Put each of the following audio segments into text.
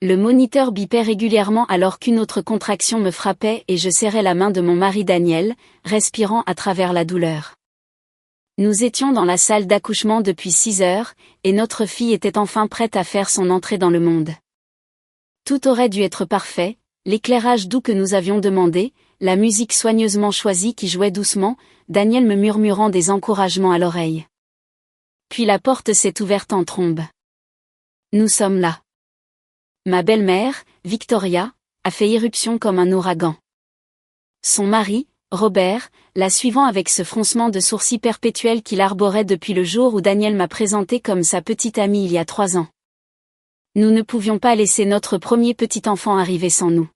Le moniteur bipait régulièrement alors qu'une autre contraction me frappait et je serrais la main de mon mari Daniel, respirant à travers la douleur. Nous étions dans la salle d'accouchement depuis 6 heures, et notre fille était enfin prête à faire son entrée dans le monde. Tout aurait dû être parfait, l'éclairage doux que nous avions demandé, la musique soigneusement choisie qui jouait doucement, Daniel me murmurant des encouragements à l'oreille. Puis la porte s'est ouverte en trombe. Nous sommes là. Ma belle-mère, Victoria, a fait irruption comme un ouragan. Son mari, Robert, la suivant avec ce froncement de sourcils perpétuel qu'il arborait depuis le jour où Daniel m'a présenté comme sa petite amie il y a 3 ans. Nous ne pouvions pas laisser notre premier petit enfant arriver sans nous.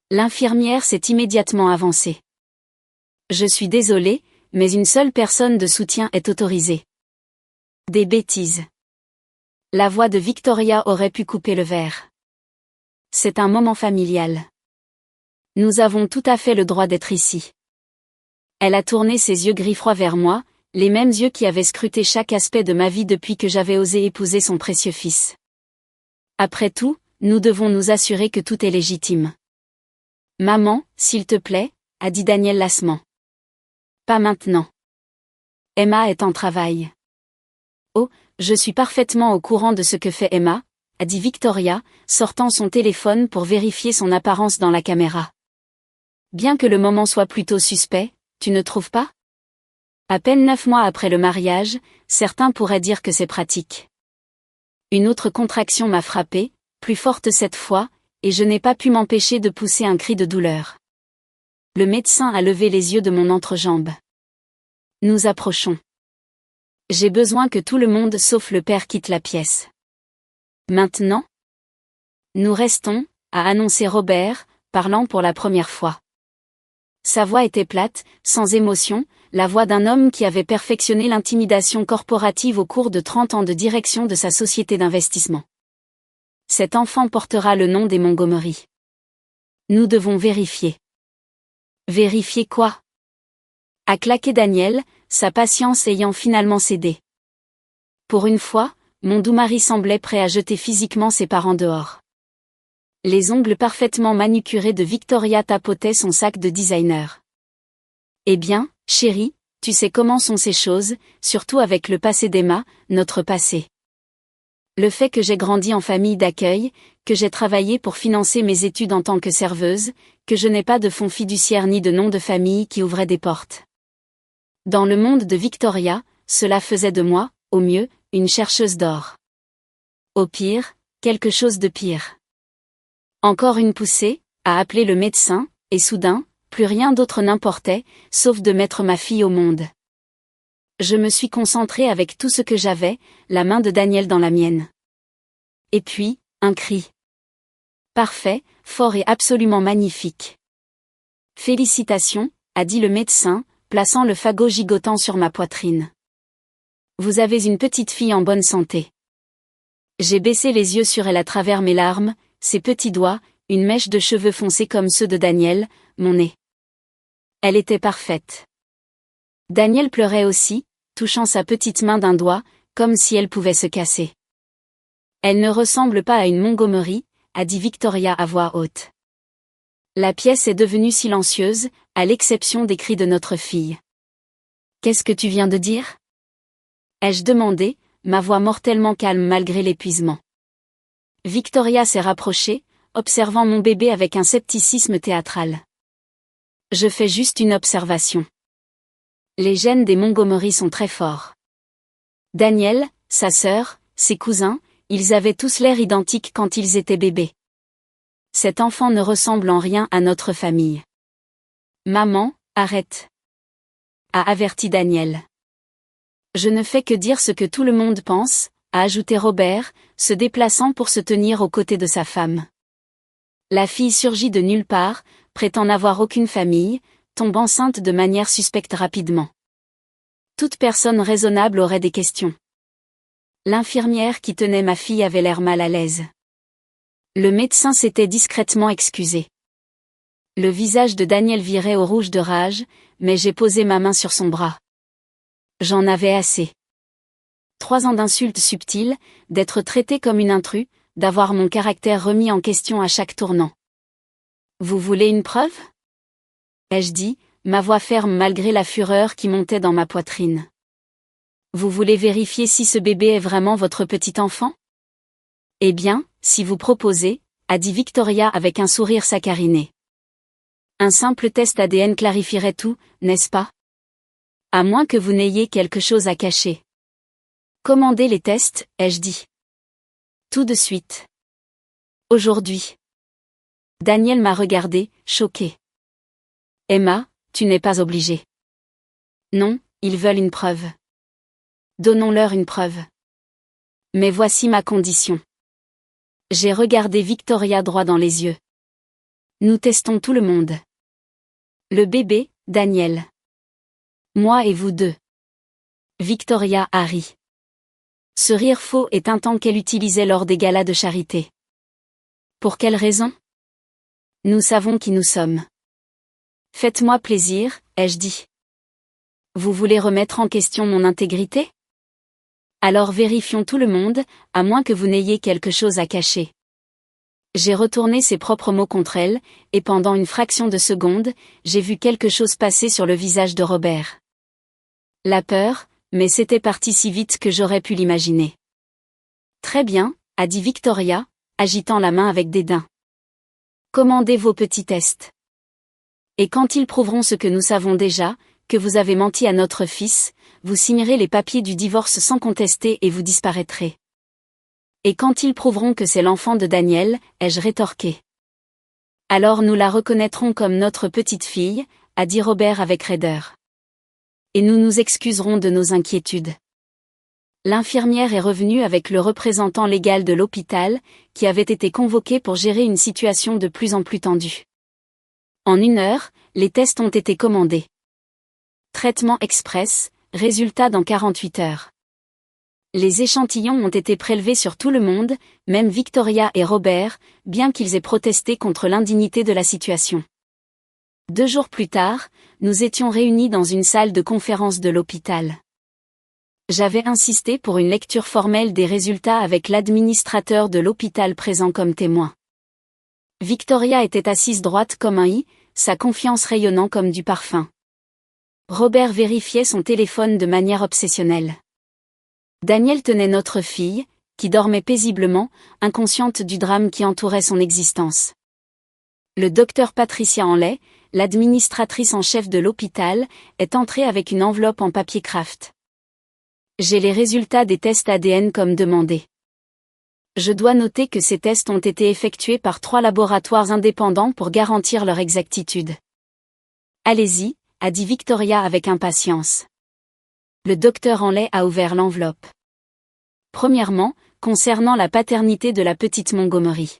L'infirmière s'est immédiatement avancée. Je suis désolée, mais une seule personne de soutien est autorisée. Des bêtises. La voix de Victoria aurait pu couper le verre. C'est un moment familial. Nous avons tout à fait le droit d'être ici. Elle a tourné ses yeux gris-froids vers moi, les mêmes yeux qui avaient scruté chaque aspect de ma vie depuis que j'avais osé épouser son précieux fils. Après tout, nous devons nous assurer que tout est légitime. Maman, s'il te plaît, a dit Daniel lassement. Pas maintenant. Emma est en travail. Oh, je suis parfaitement au courant de ce que fait Emma, a dit Victoria, sortant son téléphone pour vérifier son apparence dans la caméra. Bien que le moment soit plutôt suspect, tu ne trouves pas? À peine 9 mois après le mariage, certains pourraient dire que c'est pratique. Une autre contraction m'a frappée, plus forte cette fois, et je n'ai pas pu m'empêcher de pousser un cri de douleur. Le médecin a levé les yeux de mon entrejambe. Nous approchons. J'ai besoin que tout le monde sauf le père quitte la pièce. Maintenant? Nous restons, a annoncé Robert, parlant pour la première fois. Sa voix était plate, sans émotion, la voix d'un homme qui avait perfectionné l'intimidation corporative au cours de 30 ans de direction de sa société d'investissement. Cet enfant portera le nom des Montgomery. Nous devons vérifier. Vérifier quoi? A claqué Daniel, sa patience ayant finalement cédé. Pour une fois, mon doux mari semblait prêt à jeter physiquement ses parents dehors. Les ongles parfaitement manucurés de Victoria tapotaient son sac de designer. Eh bien, chérie, tu sais comment sont ces choses, surtout avec le passé d'Emma, notre passé. Le fait que j'ai grandi en famille d'accueil, que j'ai travaillé pour financer mes études en tant que serveuse, que je n'ai pas de fonds fiduciaires ni de nom de famille qui ouvrait des portes. Dans le monde de Victoria, cela faisait de moi, au mieux, une chercheuse d'or. Au pire, quelque chose de pire. Encore une poussée, a appelé le médecin, et soudain, plus rien d'autre n'importait, sauf de mettre ma fille au monde. Je me suis concentrée avec tout ce que j'avais, la main de Daniel dans la mienne. Et puis, un cri. Parfait, fort et absolument magnifique. Félicitations, a dit le médecin, plaçant le fagot gigotant sur ma poitrine. Vous avez une petite fille en bonne santé. J'ai baissé les yeux sur elle à travers mes larmes, ses petits doigts, une mèche de cheveux foncés comme ceux de Daniel, mon nez. Elle était parfaite. Daniel pleurait aussi, touchant sa petite main d'un doigt, comme si elle pouvait se casser. Elle ne ressemble pas à une Montgomery, a dit Victoria à voix haute. La pièce est devenue silencieuse, à l'exception des cris de notre fille. Qu'est-ce que tu viens de dire? Ai-je demandé, ma voix mortellement calme malgré l'épuisement. Victoria s'est rapprochée, observant mon bébé avec un scepticisme théâtral. Je fais juste une observation. Les gènes des Montgomery sont très forts. Daniel, sa sœur, ses cousins, ils avaient tous l'air identiques quand ils étaient bébés. Cet enfant ne ressemble en rien à notre famille. Maman, arrête. A averti Daniel. Je ne fais que dire ce que tout le monde pense, a ajouté Robert, se déplaçant pour se tenir aux côtés de sa femme. La fille surgit de nulle part, prétend n'avoir aucune famille, tombe enceinte de manière suspecte rapidement. Toute personne raisonnable aurait des questions. L'infirmière qui tenait ma fille avait l'air mal à l'aise. Le médecin s'était discrètement excusé. Le visage de Daniel virait au rouge de rage, mais j'ai posé ma main sur son bras. J'en avais assez. 3 ans d'insultes subtiles, d'être traité comme une intrus, d'avoir mon caractère remis en question à chaque tournant. Vous voulez une preuve? Ai-je dit, ma voix ferme malgré la fureur qui montait dans ma poitrine. Vous voulez vérifier si ce bébé est vraiment votre petit enfant? Eh bien, si vous proposez, a dit Victoria avec un sourire saccariné. Un simple test ADN clarifierait tout, n'est-ce pas? À moins que vous n'ayez quelque chose à cacher. Commandez les tests, ai-je dit. Tout de suite. Aujourd'hui. Daniel m'a regardé, choqué. Emma, tu n'es pas obligée. Non, ils veulent une preuve. Donnons-leur une preuve. Mais voici ma condition. J'ai regardé Victoria droit dans les yeux. Nous testons tout le monde. Le bébé, Daniel. Moi et vous deux. Victoria a ri. Ce rire faux et tintant qu'elle utilisait lors des galas de charité. Pour quelle raison? Nous savons qui nous sommes. Faites-moi plaisir, ai-je dit. Vous voulez remettre en question mon intégrité? Alors vérifions tout le monde, à moins que vous n'ayez quelque chose à cacher. J'ai retourné ses propres mots contre elle, et pendant une fraction de seconde, j'ai vu quelque chose passer sur le visage de Robert. La peur, mais c'était parti si vite que j'aurais pu l'imaginer. Très bien, a dit Victoria, agitant la main avec dédain. Commandez vos petits tests. Et quand ils prouveront ce que nous savons déjà, que vous avez menti à notre fils, vous signerez les papiers du divorce sans contester et vous disparaîtrez. Et quand ils prouveront que c'est l'enfant de Daniel, ai-je rétorqué. Alors nous la reconnaîtrons comme notre petite fille, a dit Robert avec raideur. Et nous nous excuserons de nos inquiétudes. L'infirmière est revenue avec le représentant légal de l'hôpital, qui avait été convoqué pour gérer une situation de plus en plus tendue. En 1 heure, les tests ont été commandés. Traitement express, résultat dans 48 heures. Les échantillons ont été prélevés sur tout le monde, même Victoria et Robert, bien qu'ils aient protesté contre l'indignité de la situation. 2 jours plus tard, nous étions réunis dans une salle de conférence de l'hôpital. J'avais insisté pour une lecture formelle des résultats avec l'administrateur de l'hôpital présent comme témoin. Victoria était assise droite comme un i, sa confiance rayonnant comme du parfum. Robert vérifiait son téléphone de manière obsessionnelle. Daniel tenait notre fille, qui dormait paisiblement, inconsciente du drame qui entourait son existence. Le docteur Patricia Hanley, l'administratrice en chef de l'hôpital, est entrée avec une enveloppe en papier craft. J'ai les résultats des tests ADN comme demandé. Je dois noter que ces tests ont été effectués par 3 laboratoires indépendants pour garantir leur exactitude. Allez-y, a dit Victoria avec impatience. Le docteur Hanley a ouvert l'enveloppe. Premièrement, concernant la paternité de la petite Montgomery.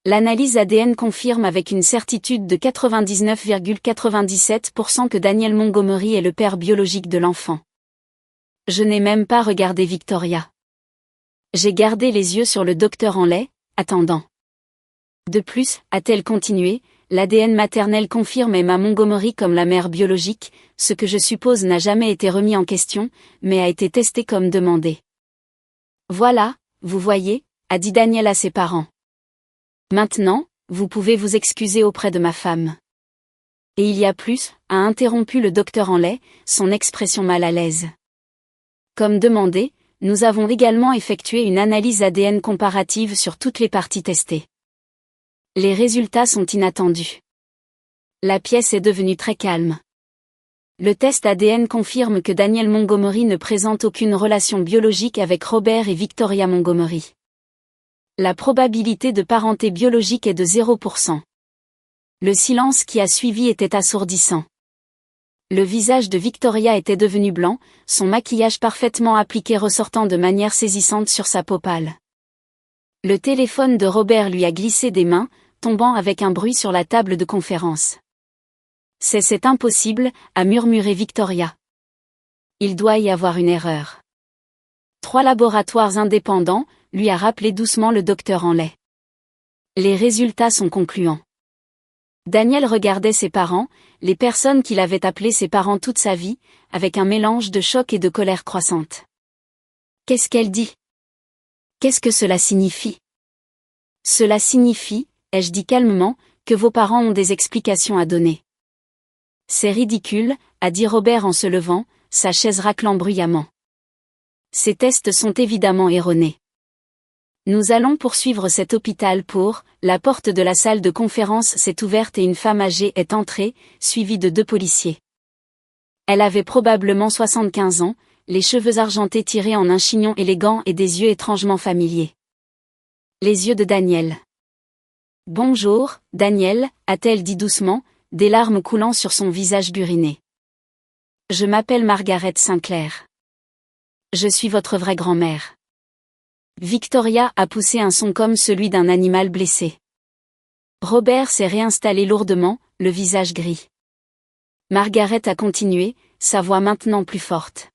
L'analyse ADN confirme avec une certitude de 99,97% que Daniel Montgomery est le père biologique de l'enfant. Je n'ai même pas regardé Victoria. J'ai gardé les yeux sur le docteur Hanley, attendant. De plus, a-t-elle continué, l'ADN maternel confirme Emma Montgomery comme la mère biologique, ce que je suppose n'a jamais été remis en question, mais a été testé comme demandé. Voilà, vous voyez, a dit Daniel à ses parents. Maintenant, vous pouvez vous excuser auprès de ma femme. Et il y a plus, a interrompu le docteur Hanley, son expression mal à l'aise. Comme demandé, nous avons également effectué une analyse ADN comparative sur toutes les parties testées. Les résultats sont inattendus. La pièce est devenue très calme. Le test ADN confirme que Daniel Montgomery ne présente aucune relation biologique avec Robert et Victoria Montgomery. La probabilité de parenté biologique est de 0%. Le silence qui a suivi était assourdissant. Le visage de Victoria était devenu blanc, son maquillage parfaitement appliqué ressortant de manière saisissante sur sa peau pâle. Le téléphone de Robert lui a glissé des mains, tombant avec un bruit sur la table de conférence. C'est impossible, a murmuré Victoria. Il doit y avoir une erreur. 3 laboratoires indépendants, lui a rappelé doucement le docteur Hanley. Les résultats sont concluants. Daniel regardait ses parents, les personnes qu'il avait appelées ses parents toute sa vie, avec un mélange de choc et de colère croissante. Qu'est-ce qu'elle dit? Qu'est-ce que cela signifie? Cela signifie, ai-je dit calmement, que vos parents ont des explications à donner. C'est ridicule, a dit Robert en se levant, sa chaise raclant bruyamment. Ces tests sont évidemment erronés. Nous allons poursuivre cet hôpital pour... La porte de la salle de conférence s'est ouverte et une femme âgée est entrée, suivie de 2 policiers. Elle avait probablement 75 ans, les cheveux argentés tirés en un chignon élégant et des yeux étrangement familiers. Les yeux de Daniel. « Bonjour, Daniel », a-t-elle dit doucement, des larmes coulant sur son visage buriné. « Je m'appelle Margaret Sinclair. Je suis votre vraie grand-mère. » Victoria a poussé un son comme celui d'un animal blessé. Robert s'est réinstallé lourdement, le visage gris. Margaret a continué, sa voix maintenant plus forte.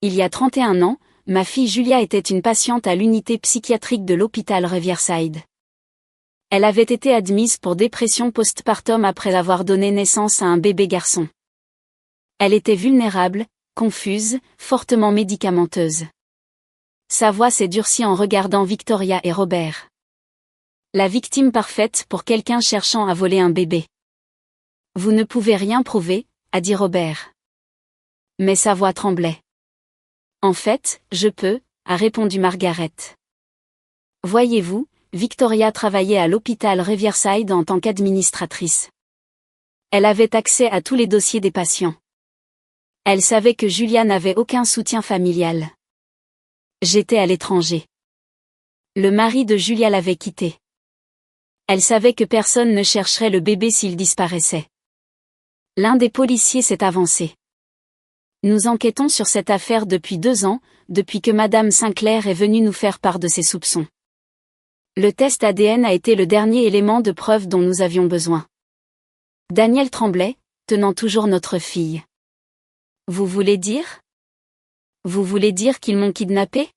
Il y a 31 ans, ma fille Julia était une patiente à l'unité psychiatrique de l'hôpital Riverside. Elle avait été admise pour dépression postpartum après avoir donné naissance à un bébé garçon. Elle était vulnérable, confuse, fortement médicamenteuse. Sa voix s'est durcie en regardant Victoria et Robert. La victime parfaite pour quelqu'un cherchant à voler un bébé. Vous ne pouvez rien prouver, a dit Robert. Mais sa voix tremblait. En fait, je peux, a répondu Margaret. Voyez-vous, Victoria travaillait à l'hôpital Riverside en tant qu'administratrice. Elle avait accès à tous les dossiers des patients. Elle savait que Julia n'avait aucun soutien familial. J'étais à l'étranger. Le mari de Julia l'avait quittée. Elle savait que personne ne chercherait le bébé s'il disparaissait. L'un des policiers s'est avancé. Nous enquêtons sur cette affaire depuis 2 ans, depuis que Madame Sinclair est venue nous faire part de ses soupçons. Le test ADN a été le dernier élément de preuve dont nous avions besoin. Daniel tremblait, tenant toujours notre fille. Vous voulez dire ? Vous voulez dire qu'ils m'ont kidnappé ?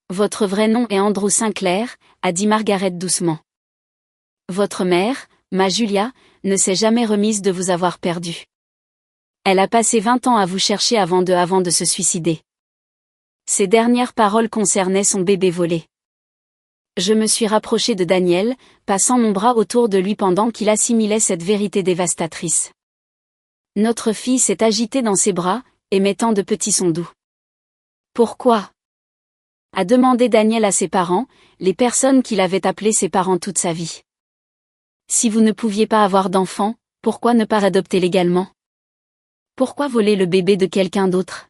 Votre vrai nom est Andrew Sinclair, a dit Margaret doucement. Votre mère, ma Julia, ne s'est jamais remise de vous avoir perdu. Elle a passé 20 ans à vous chercher avant de se suicider. Ses dernières paroles concernaient son bébé volé. Je me suis rapprochée de Daniel, passant mon bras autour de lui pendant qu'il assimilait cette vérité dévastatrice. Notre fille s'est agitée dans ses bras, émettant de petits sons doux. Pourquoi ? A demandé Daniel à ses parents, les personnes qu'il avait appelées ses parents toute sa vie. Si vous ne pouviez pas avoir d'enfant, pourquoi ne pas adopter légalement ? Pourquoi voler le bébé de quelqu'un d'autre ?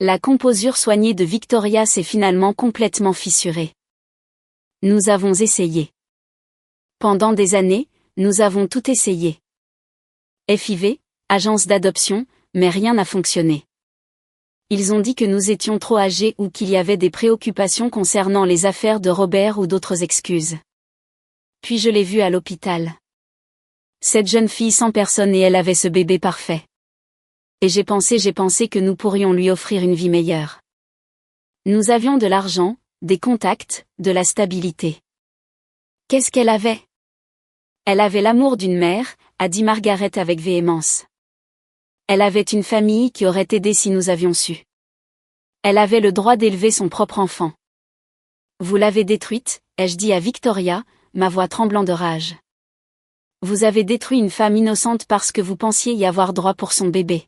La composure soignée de Victoria s'est finalement complètement fissurée. Nous avons essayé. Pendant des années, nous avons tout essayé. FIV, agence d'adoption, mais rien n'a fonctionné. Ils ont dit que nous étions trop âgés ou qu'il y avait des préoccupations concernant les affaires de Robert ou d'autres excuses. Puis je l'ai vue à l'hôpital. Cette jeune fille sans personne et elle avait ce bébé parfait. Et j'ai pensé que nous pourrions lui offrir une vie meilleure. Nous avions de l'argent, des contacts, de la stabilité. Qu'est-ce qu'elle avait ? Elle avait l'amour d'une mère, a dit Margaret avec véhémence. Elle avait une famille qui aurait aidé si nous avions su. Elle avait le droit d'élever son propre enfant. Vous l'avez détruite, ai-je dit à Victoria, ma voix tremblant de rage. Vous avez détruit une femme innocente parce que vous pensiez y avoir droit pour son bébé.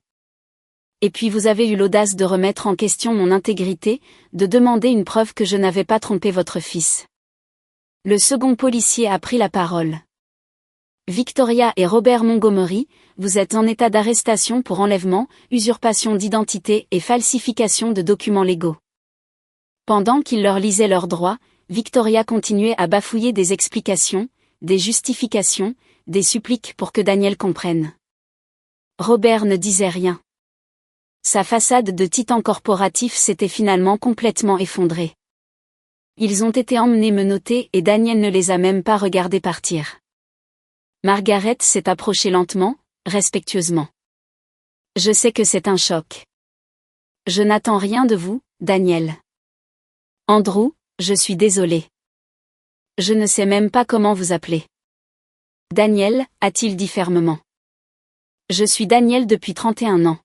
Et puis vous avez eu l'audace de remettre en question mon intégrité, de demander une preuve que je n'avais pas trompé votre fils. Le second policier a pris la parole. Victoria et Robert Montgomery, vous êtes en état d'arrestation pour enlèvement, usurpation d'identité et falsification de documents légaux. Pendant qu'il leur lisait leurs droits, Victoria continuait à bafouiller des explications, des justifications, des suppliques pour que Daniel comprenne. Robert ne disait rien. Sa façade de titan corporatif s'était finalement complètement effondrée. Ils ont été emmenés menottés et Daniel ne les a même pas regardés partir. Margaret s'est approchée lentement, respectueusement. Je sais que c'est un choc. Je n'attends rien de vous, Daniel. Andrew, je suis désolée. Je ne sais même pas comment vous appeler. Daniel, a-t-il dit fermement. Je suis Daniel depuis 31 ans.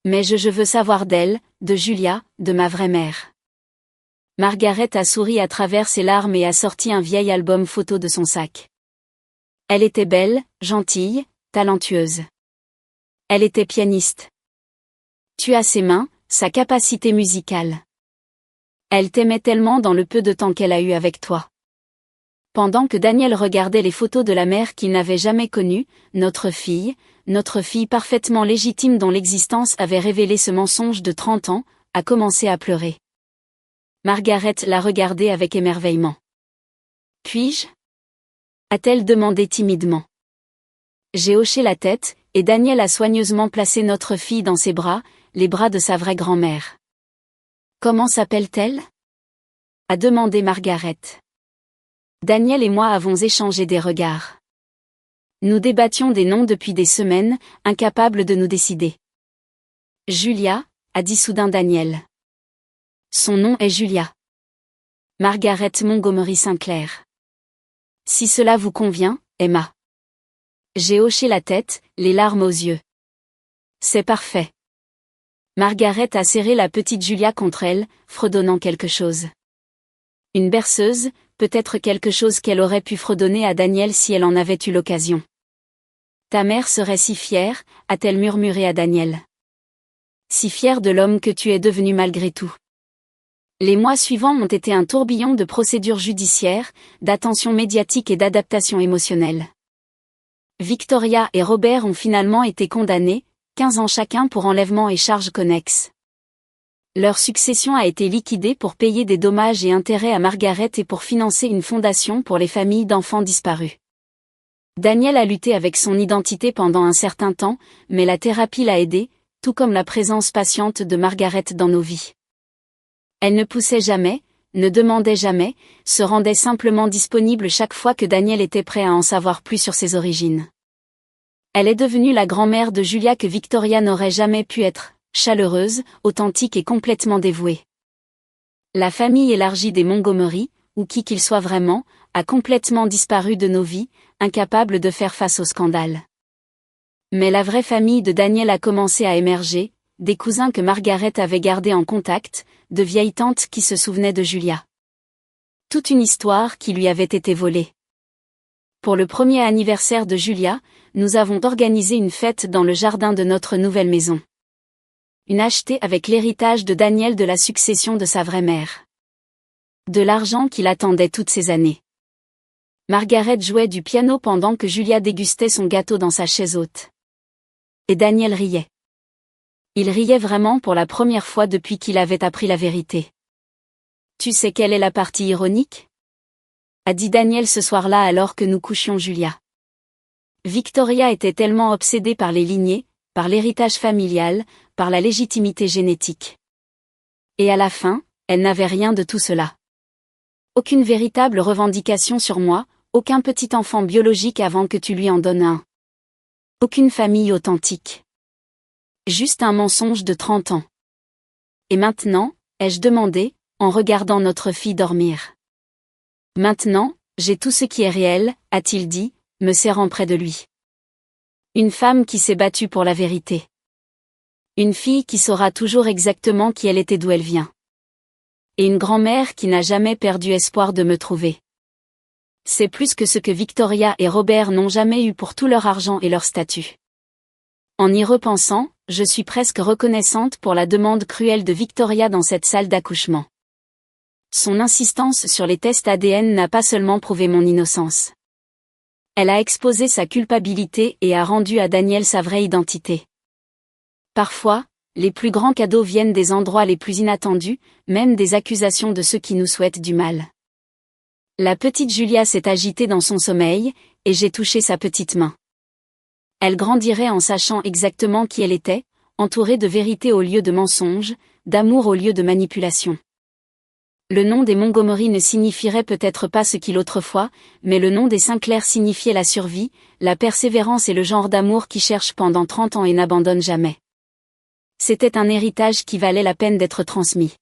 Mais je veux savoir d'elle, de Julia, de ma vraie mère. Margaret a souri à travers ses larmes et a sorti un vieil album photo de son sac. Elle était belle, gentille, talentueuse. Elle était pianiste. Tu as ses mains, sa capacité musicale. Elle t'aimait tellement dans le peu de temps qu'elle a eu avec toi. Pendant que Daniel regardait les photos de la mère qu'il n'avait jamais connue, notre fille parfaitement légitime dont l'existence avait révélé ce mensonge de 30 ans, a commencé à pleurer. Margaret l'a regardé avec émerveillement. Puis-je ? A-t-elle demandé timidement. J'ai hoché la tête, et Daniel a soigneusement placé notre fille dans ses bras, les bras de sa vraie grand-mère. Comment s'appelle-t-elle ? A demandé Margaret. Daniel et moi avons échangé des regards. Nous débattions des noms depuis des semaines, incapables de nous décider. Julia, a dit soudain Daniel. Son nom est Julia. Margaret Montgomery Sinclair. Si cela vous convient, Emma. J'ai hoché la tête, les larmes aux yeux. C'est parfait. Margaret a serré la petite Julia contre elle, fredonnant quelque chose. Une berceuse, peut-être quelque chose qu'elle aurait pu fredonner à Daniel si elle en avait eu l'occasion. Ta mère serait si fière, a-t-elle murmuré à Daniel. Si fière de l'homme que tu es devenu malgré tout. Les mois suivants ont été un tourbillon de procédures judiciaires, d'attention médiatique et d'adaptation émotionnelle. Victoria et Robert ont finalement été condamnés, 15 ans chacun pour enlèvement et charges connexes. Leur succession a été liquidée pour payer des dommages et intérêts à Margaret et pour financer une fondation pour les familles d'enfants disparus. Daniel a lutté avec son identité pendant un certain temps, mais la thérapie l'a aidé, tout comme la présence patiente de Margaret dans nos vies. Elle ne poussait jamais, ne demandait jamais, se rendait simplement disponible chaque fois que Daniel était prêt à en savoir plus sur ses origines. Elle est devenue la grand-mère de Julia que Victoria n'aurait jamais pu être, chaleureuse, authentique et complètement dévouée. La famille élargie des Montgomery, ou qui qu'ils soient vraiment, a complètement disparu de nos vies, incapable de faire face au scandale. Mais la vraie famille de Daniel a commencé à émerger, des cousins que Margaret avait gardés en contact, de vieilles tantes qui se souvenaient de Julia. Toute une histoire qui lui avait été volée. Pour le premier anniversaire de Julia, nous avons organisé une fête dans le jardin de notre nouvelle maison. Une achetée avec l'héritage de Daniel de la succession de sa vraie mère. De l'argent qu'il attendait toutes ces années. Margaret jouait du piano pendant que Julia dégustait son gâteau dans sa chaise haute. Et Daniel riait. Il riait vraiment pour la première fois depuis qu'il avait appris la vérité. Tu sais quelle est la partie ironique ? A dit Daniel ce soir-là alors que nous couchions Julia. Victoria était tellement obsédée par les lignées, par l'héritage familial, par la légitimité génétique. Et à la fin, elle n'avait rien de tout cela. Aucune véritable revendication sur moi, aucun petit enfant biologique avant que tu lui en donnes un. Aucune famille authentique. Juste un mensonge de 30 ans. Et maintenant, ai-je demandé, en regardant notre fille dormir. Maintenant, j'ai tout ce qui est réel, a-t-il dit, me serrant près de lui. Une femme qui s'est battue pour la vérité. Une fille qui saura toujours exactement qui elle est et d'où elle vient. Et une grand-mère qui n'a jamais perdu espoir de me trouver. C'est plus que ce que Victoria et Robert n'ont jamais eu pour tout leur argent et leur statut. En y repensant, je suis presque reconnaissante pour la demande cruelle de Victoria dans cette salle d'accouchement. Son insistance sur les tests ADN n'a pas seulement prouvé mon innocence. Elle a exposé sa culpabilité et a rendu à Daniel sa vraie identité. Parfois, les plus grands cadeaux viennent des endroits les plus inattendus, même des accusations de ceux qui nous souhaitent du mal. La petite Julia s'est agitée dans son sommeil, et j'ai touché sa petite main. Elle grandirait en sachant exactement qui elle était, entourée de vérité au lieu de mensonges, d'amour au lieu de manipulation. Le nom des Montgomery ne signifierait peut-être pas ce qu'il autrefois, mais le nom des Sinclair signifiait la survie, la persévérance et le genre d'amour qui cherche pendant 30 ans et n'abandonne jamais. C'était un héritage qui valait la peine d'être transmis.